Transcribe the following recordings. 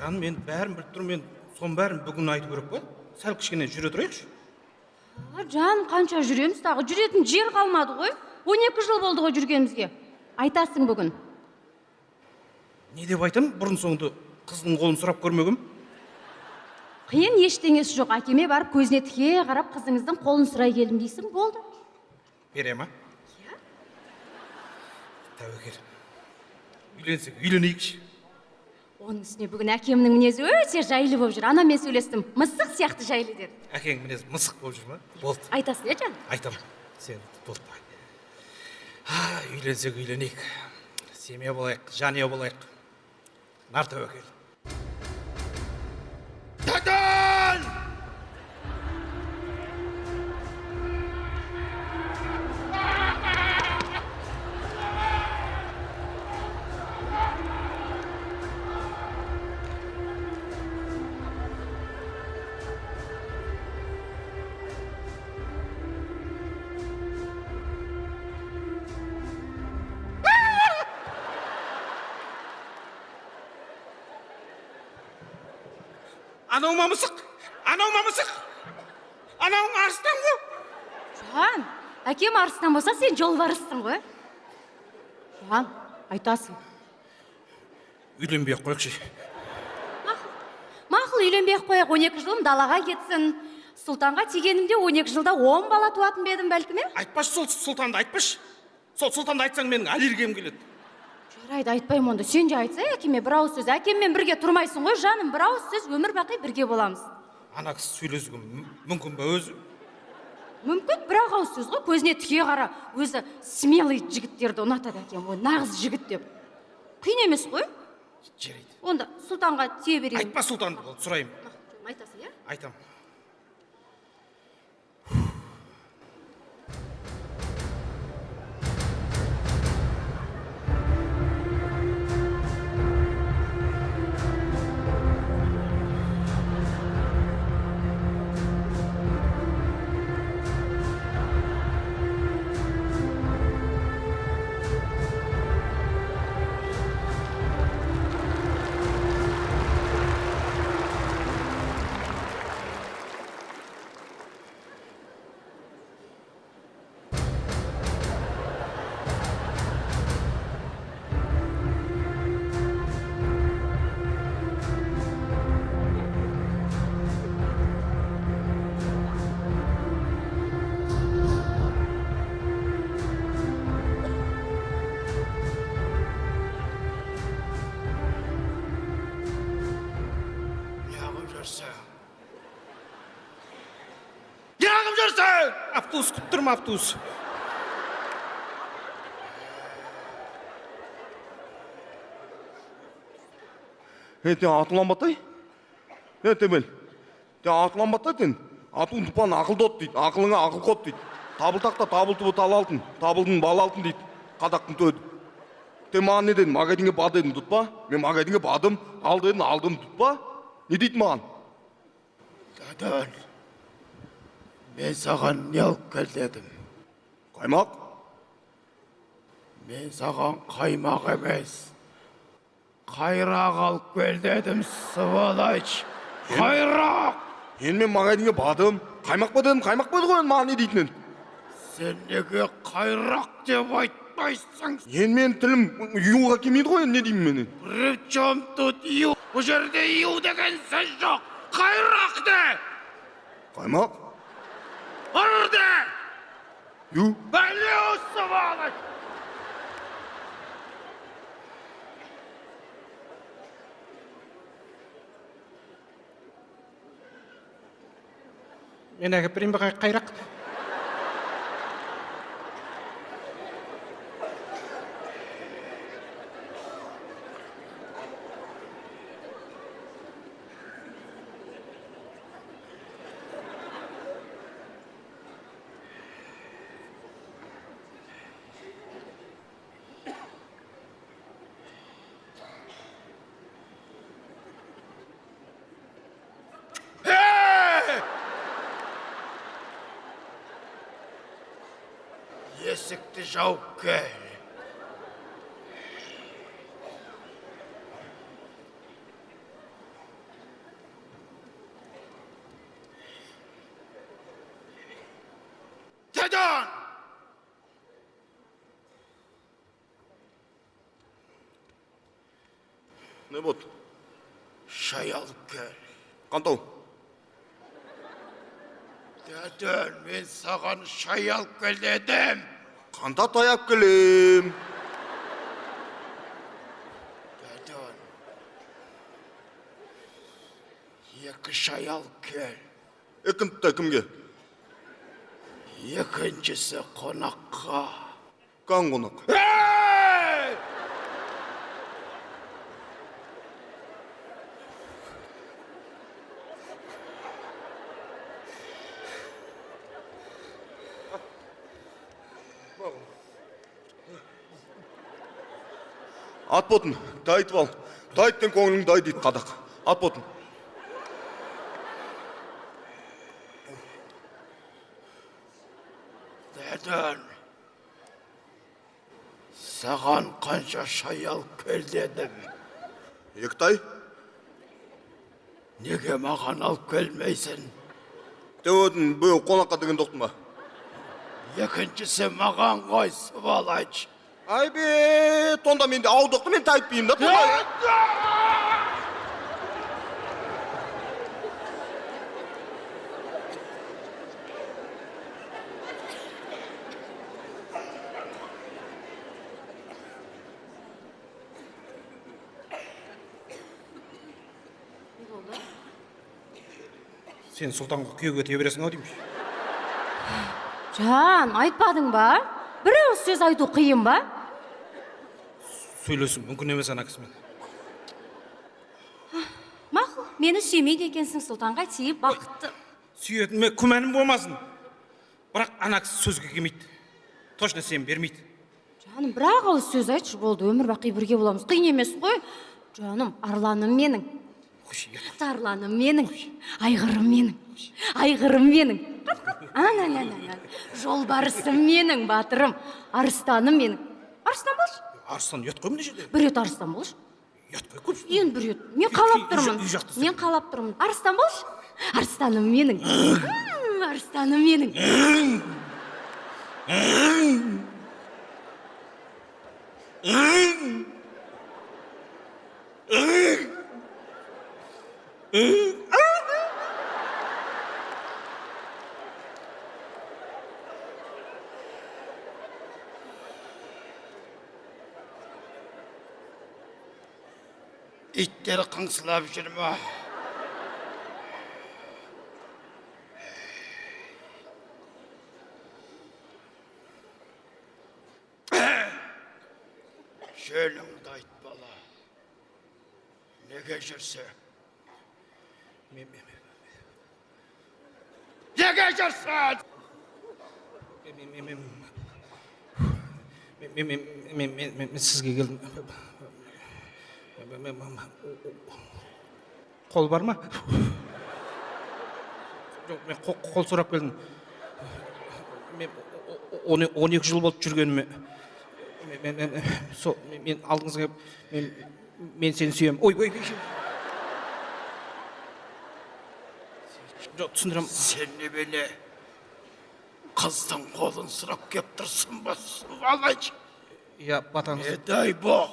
Жаным, мен бәрін біліп тұрмын, мен соның бәрін бүгін айту керек па? Сәл кішкене жүре тұрайықшы. Жан, қанша жүреміз тағы? Жүретін жер қалмады ғой. 12 жыл болды ғой жүргенімізге. Айтасың бүгін. Не деп айтам? Бұрын соңды қыздың қолын сұрап көрмегім. Қиын ештеңесі жоқ. Әкеме барып көзіне тіке қарап қызыңыздың қолын сұрай келдім дейсің, болды. Бере ма? Иә. Тәуекел. Үйленсек, үйленейікші. Оның үстіне бүгін әкемнің мінезі өте жайлы болып жүр. Анамен сөйлестім, мысық сияқты жайлы деді. Әкең мінез мысық болып жүр ма? Болды. Айтасың, е жан? Айтам. Сен болды. Үйленсек, үйленейік. Семья болайық, жанұя болайық. Нар тәуекел. Тәтін! Анау мамысық! Анау мамысық! Анауың арыстан ғой! Жан, әкем арыстан болса, сен жолбарыссың ғой. Жан, айтасың. Үйленбей ақ қояқшы. Мақұл, үйленбей ақ қояқ, 12 жылым далаға кетсін. Сұлтанға тигенімде 12 жылда 10 бала туатын бедім бәлкім, е? Айтпашы сол сұлтанды, айтпашы. Сол сұлтанды айтсаң менің аллергиям келеді. Жарайды, айтпаймын онда. Сен же айтса, әкеме бір ауыз сөз. Әкеммен бірге тұрмайсың ғой, жаным, бір ауыз сөз, өмір бақи бірге боламыз. Ана кісі сөйлесуге мүмкін ба өзі? Мүмкін, бір ауыз сөз ғой, көзіне тіке қара. Өзі смелый жігіттерді ұнатады әкем, ой, нағыз жігіт деп. Қиын емес қой? Жарайды. Онда сұлтанға тие берейін. Айтпа сұлтанды, сұрайым. Айтасың, е? Айтам. Неғып жүрсің? Автобус күтіп тұрма, автобус. Тен атыланбатай? Темел, тен атыланбатай тен. Атуын тұпан ақылды от дейді, ақылыңа ақыл қот дейді. Табылтақта табылты бұт ал алтын, табылдың бал алтын дейді. Қадақтың төді. Тен маған не дедің, магазинге ба дедің, тұтпа. Мен магазинге бадым, ал дедің, алдым, тұтпа. Не дейді маған? Тәтін, мен саған не алып кел дедім? Қаймақ? Мен саған қаймақ емес, қайрақ алып кел дедім, сволочь. Қайрақ! Мен магазинге бадым, қаймақ ба дедім, қаймақ ба деді ғой, маған не дейтінен? Сен неге қайрақ деп айтпайсың? Мен тілім юға келмейді ғой, не деймін менен? При чем тут ю? Бұл жерде ю деген сөз жоқ. Қайрақ де! Қаймақ? Ұрыр де! Ю? Бәлеу, сволочь! Мен әкеп берейін бе қайрақ? Есікті жауып кел. Дәден! Не болды? Шай алып кел. Қантау? Дәден, мен саған шай алып кел дедім. Қанта таяп келем. Дәден, екі шай алып кел. Екінші кімге? Екіншісі қонаққа. Қан қонақ. Ей! Ат ботын, дайтып ал. Дайттен көңілің дай дейді қадақ. Ат ботын. Дәден, саған қанша шай алып кел дедім. Ектай? Неге маған алып келмейсің? Дәудің бұл қонаққа деген тоқтың ба? Екіншісі маған ғой, сволочь. Ай бе, тонда менде аудықты мен тайытпеймін да. Сен сұлтанға күйеуге тие бересің ау деймін. Жан, айтпадың ба? Бір ауыз сөз айту қиын ба? Сөйлесу мүмкін емес ана кісімен. Мақұл, мені сүймейді екенсің, сұлтанға тиіп бақытты. Сүйетіме күмәнім болмасын. Бірақ ана кісі сөзге келмейді. Точно сен бермейді. Жаным, бір ауыз сөз айтшы, болды, өмір бақи бірге боламыз. Қиын емес қой. Жаным, арланым менің. Тарланым менің. Айғырым менің. Айғырым менің. Жолбарысым менің, батырым. Арыстаным менің. Арыстан болшы? Арыстан ұят қой мына жерде. Бір рет арыстан болшы. Ұят қой көп. Енді бір рет. Мен қалап тұрмын. үй жақты Мен қалап тұрмын. Арыстан болшы? Арыстаным менің. Арыстаным менің. Иттер қыңсылап жүр ма? Жөніңді айт бала. Неге жүрсе? Неге жүрсің? Мен сізге келдім. Қол бар ма? Жоқ, мен қол сұрап келдім. Мен 12 жыл болып жүргеніме. Мен алдыңызға мен сені сүйем. Ой. Жоқ, түсіндірем. Сен немене қыздың қолын сұрап кеп тұрсың ба, сволочь? Я батаңыз. Не дай бог,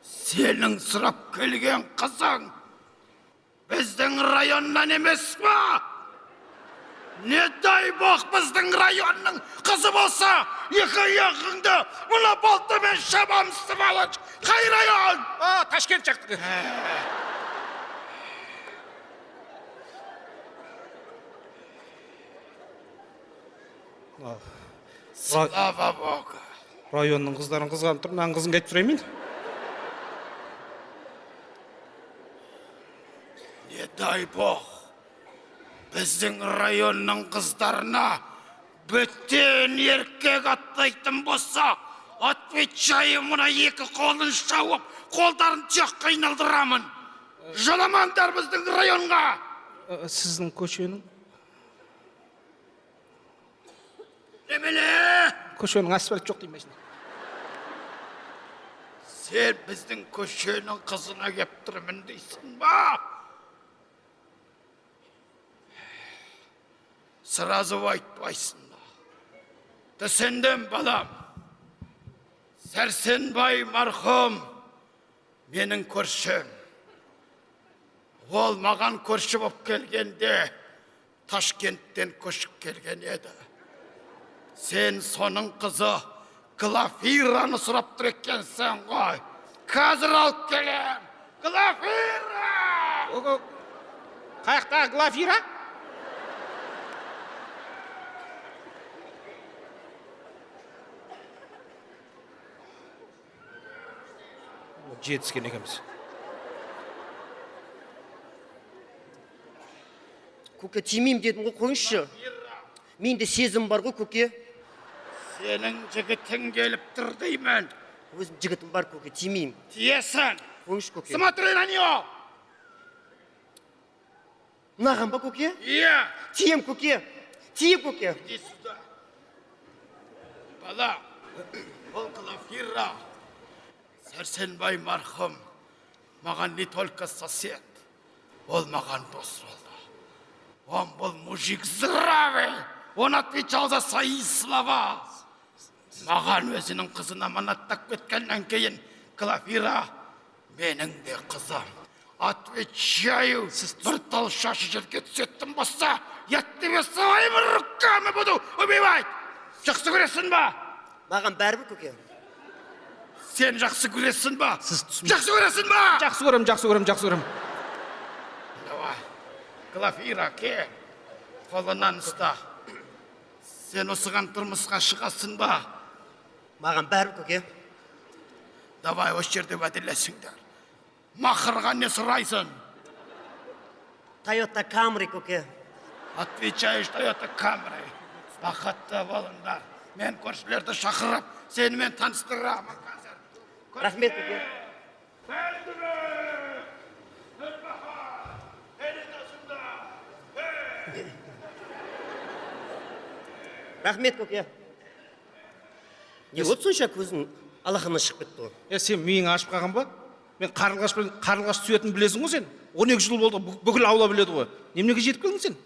сенің сұрап келген қызың біздің районнан емес па? Не дай бог біздің районның қызы болса, екі яғыңды мұна балтамен шабам, сволочь! Қай район? Ташкент жақтығы. Слава Богу! Районның қыздарын қызғанып тұр, маған қызын қайтып сұраймын. Не дай бог, біздің районның қыздарына бөтен еркек аттайтын болса, отвечаю, мұна екі қолын шауып, қолдарын тұяққа айналдырамын. Жоламаңдар біздің районға! Сіздің көшенің? Немене? Көшенің асфальт жоқ деймесін. Сен біздің көшенің қызына кеп тұрмын дейсің ба? Сразу айтпайсың ба? Түсіндім, балам. Сәрсенбай марқұм менің көршім. Ол маған көрші болып келгенде Ташкенттен көшіп келген еді. Сен соның қызы Глафираны сұрап тұр екенсің ғой. Қазір алып келем. Глафира! Қаяқта Глафира? Жетіскен екенбіз. Көке, тимеймін дедім ғой, қойыңызшы. Менде сезім бар ғой, көке. Сенің жігітің келіп тұр деймін. Өзім жігітім бар, көке, тимеймін. Тиесің. Қойыңызшы, көке. Смотри на нее. Мынаған ба, көке? Иә. Тием, көке. Тием, көке. Иди сюда. Бала, ол Глафира. Сәрсенбай марқұм маған не только сосед, ол маған дос болды. Он был мужик здравый, он отвечал за свои слова. Маған өзінің қызын аманаттап кеткеннен кейін Глафира менің де қызым. Отвечаю, бір тал шашы жерге түсетін болса, я тебе своими руками буду убивать. Жақсы көресің ба? Маған бәрібір, көке. Сен жақсы көресің ба? Сіз Жақсы көресің ба? Жақсы көрем, жақсы көрем, жақсы көрем. Давай, Глафира, ке, қолынан ұста. Сен осыған тұрмысқа шығасың ба? Маған бәрібір, көке. Давай, осы жерде уәделесіңдер. Мақырға не сұрайсың? Toyota Camry, көке. Отвечаешь, Toyota Camry. Бақытты болыңдар. Мен көршілерді шақырып, сенімен таныстырамын қазір. Рахмет, көке. Рахмет, көке. Не болды сонша көзің алақаннан шығып кетті ғой? Сен миың ашып қалған ба? Мен қарлығаш түсетін білесің ғой сен. 12 жыл болды, бүкіл аула біледі ғой. Немнеге жетіп келдің сен?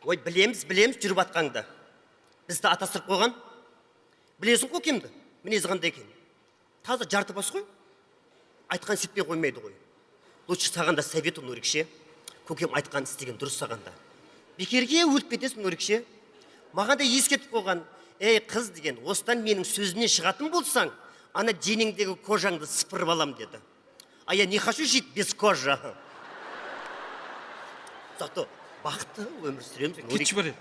Ой, білеміз, жүріп атқанды. Бізді атастырып қойған. Білесің көкемді, мінезі қандай екен. Таза жарты бас қой. Айтқан сетпей қоймайды ғой. Лучше сағанда совету, Нұрекше. Көкем айтқан істеген дұрыс сағанда. Бекерге өліп кетесің, Нұрекше. Маған да ескертіп қойған. Ей, қыз деген, осыдан менің сөзіне шығатын болсаң, ана денеңдегі кожаңды сыпырып алам деді. А я не хочу жить без кожи. Зато бақытты өмір сүреміз. Кетші бар.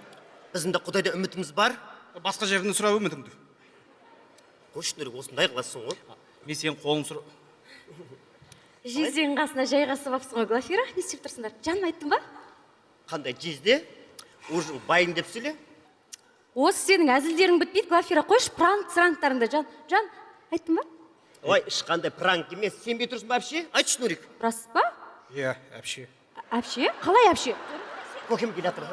Біздің де Құдайда үмітіміз бар. Басқа жерден сұрап үмітіңді. Қойшы, Нұрек, осындай қыласың ғой. Мен сен қолын сұра. Жезденің қасына жайғасып апсың ғой, Глафира. Не істеп тұрсыңдар? Жаным айттың ба? Қандай жезде? Уже байын деп сөйле. Осы сенің әзілдерің бітпейді, Глафира. Қойшы, пранк-сранктарыңды, жан, айттың ба? Ой, ешқандай пранк емес. Сенбей тұрсың ба, әпше? Айтшы, Нұрек. Рас па? Иә, әпше. Әпше? Қалай әпше? Көкем келе жатыр.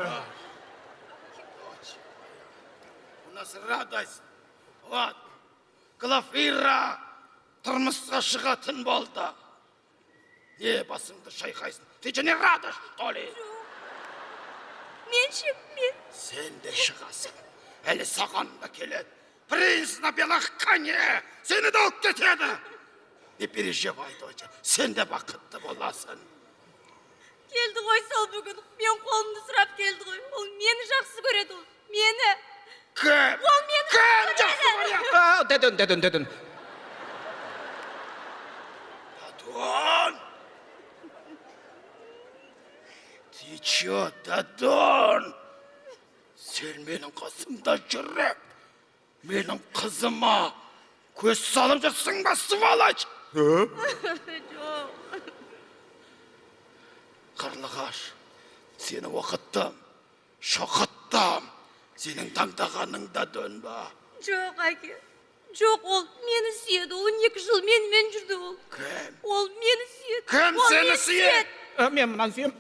У нас радость. Вот, Глафира тұрмысқа шығатын болды. Не басыңды шайқайсың? Ты же не рада, что ли? Мен. Сен де шығасың. Әлі саған да келеді. Принц на белых коне. Сені де алып кетеді. Не переживай, доча. Сен де бақытты боласың. Келді ғой сол бүгін. Мен қолымды сұрап келді ғой. Ол мені жақсы көреді ол. Мені. Кім? Ол мені Кім жақсы көреді? Дәдін. Дадон! Ты чё, Дадон? Сен менің қасымда жүріп, менің қызыма көз салып жүрсің ба, сволочь? Қарлығаш, сені оқыттым, шоқыттым. Сенің таңдағаның Дадон ба? Жоқ, әке. Жоқ, ол мені сүйеді. Ол 12 жыл менімен жүрді ол. Кім? Ол мені сүйеді. Кім Ол сені мені сүйеді? Мен мұнан сүйем.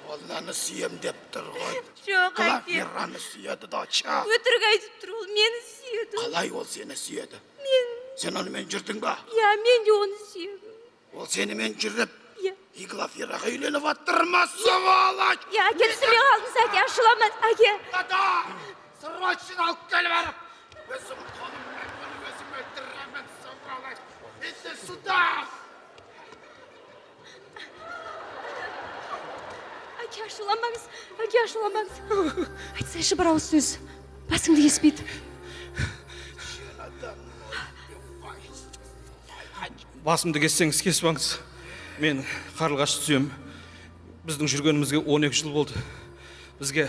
Ол наны сүйем деп тұр ғой. Жоқ, әке. Глафираны сүйеді, доча. Өтірік айтып тұр, ол мені сүйеді. Қалай ол сені сүйеді? Мен. Сен онымен жүрдің ба? Иә, мен де оны сүйедім. Ол сенімен жүріп, Иә. Глафираға үйленіп аттырма, сволочь! Я әке түсіме қалдыңыз әке, ашыламыз әке. Ата! Срочно алып келіп барып! Өзім қолыммен бұны өзім өлтіремін, сволочь! Иди сюда! Әке ашыламаңыз, әке ашыламаңыз. Айтсайшы бір ауыз сөз, басыңды еспейді. Басымды кессеңіз кеспаңыз. Мен қарлығаш түсем. Біздің жүргенімізге 12 жыл болды. Бізге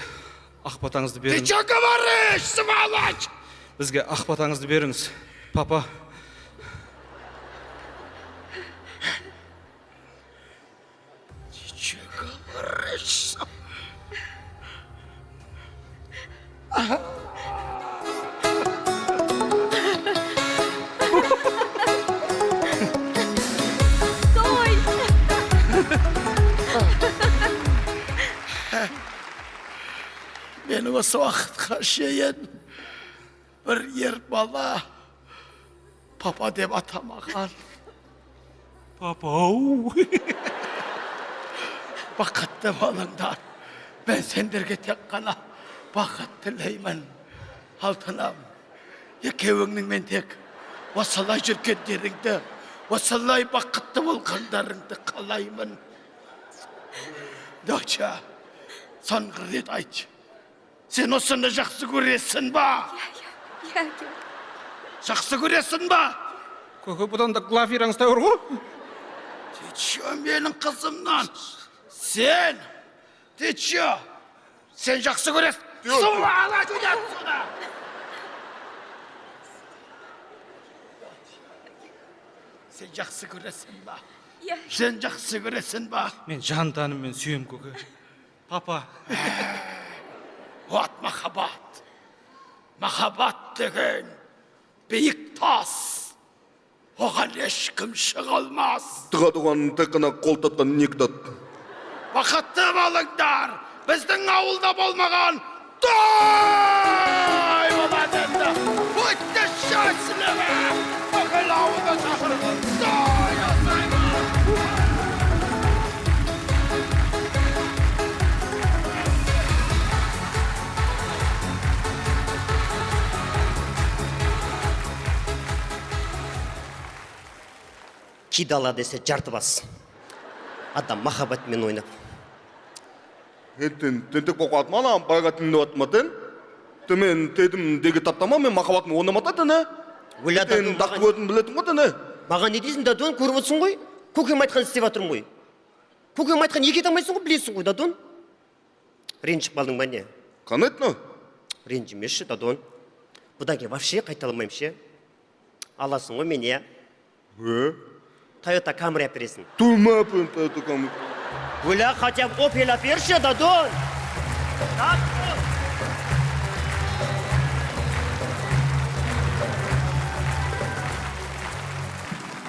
ақ батаңызды Ты беріңіз. что говоришь, сволочь? Бізге ақ батаңызды беріңіз. Папа, Ты что говоришь? Стой! Мен осы уақытқа шейін бір ер бала папа деп атамаған. папау. Бақытты болыңдар. Мен сендерге тек қана бақыт тілеймін. Алтынам, екеуіңнің мен тек осылай жүргендеріңді, осылай бақытты болғандарыңды қалаймын. Доча, соңғы рет айтшы. Сен осыны жақсы көресің ба? Я әке. Жақсы көресің ба? Көке, бұдан да Глафираңыз тәуір ғой. Ты чё, менің қызымнан? Сен? Ты чё? Сен жақсы көресің? Сволочь, уйди отсюда! Сен жақсы көресің ба? Я Сен жақсы көресің ба? Мен жан тәніммен сүйем, көке. Папа, Вот махаббат. Махаббат деген биік тас. Оған ешкім шыға алмас. Тыға туған тек қана қол татқан некдат. Бақытты болыңдар. Біздің ауылда болмаған той болады енді. Өтті счастливы. Бүкіл ауылды шақырған той жасаймын. Кидала десе жарты бас. Адам махаббатмен ойнап. Тентек боқат мана байға тілінді атматын. Мен тедім деге таптама, мен махаббатын ойнамататын, Өлі Тен дақты өтін білетін ғатын, Маған не дейсің, Дадон, көріп отырсың ғой? Көкем айтқан істеп жатырмын ғой. Көкем айтқан неге дамайсың ғой, білесің ғой, Дадон? Ренжіп қалдың ба не? Қанетні? Ренжімеші, Дадон. Бұдан кейін вообще қайталамайм ше. Аласың ғой мен, я. Toyota Camry әпересің. Тумапын, тәті қамы. Өлі хотя бы Opel әперші, Дадон. Так.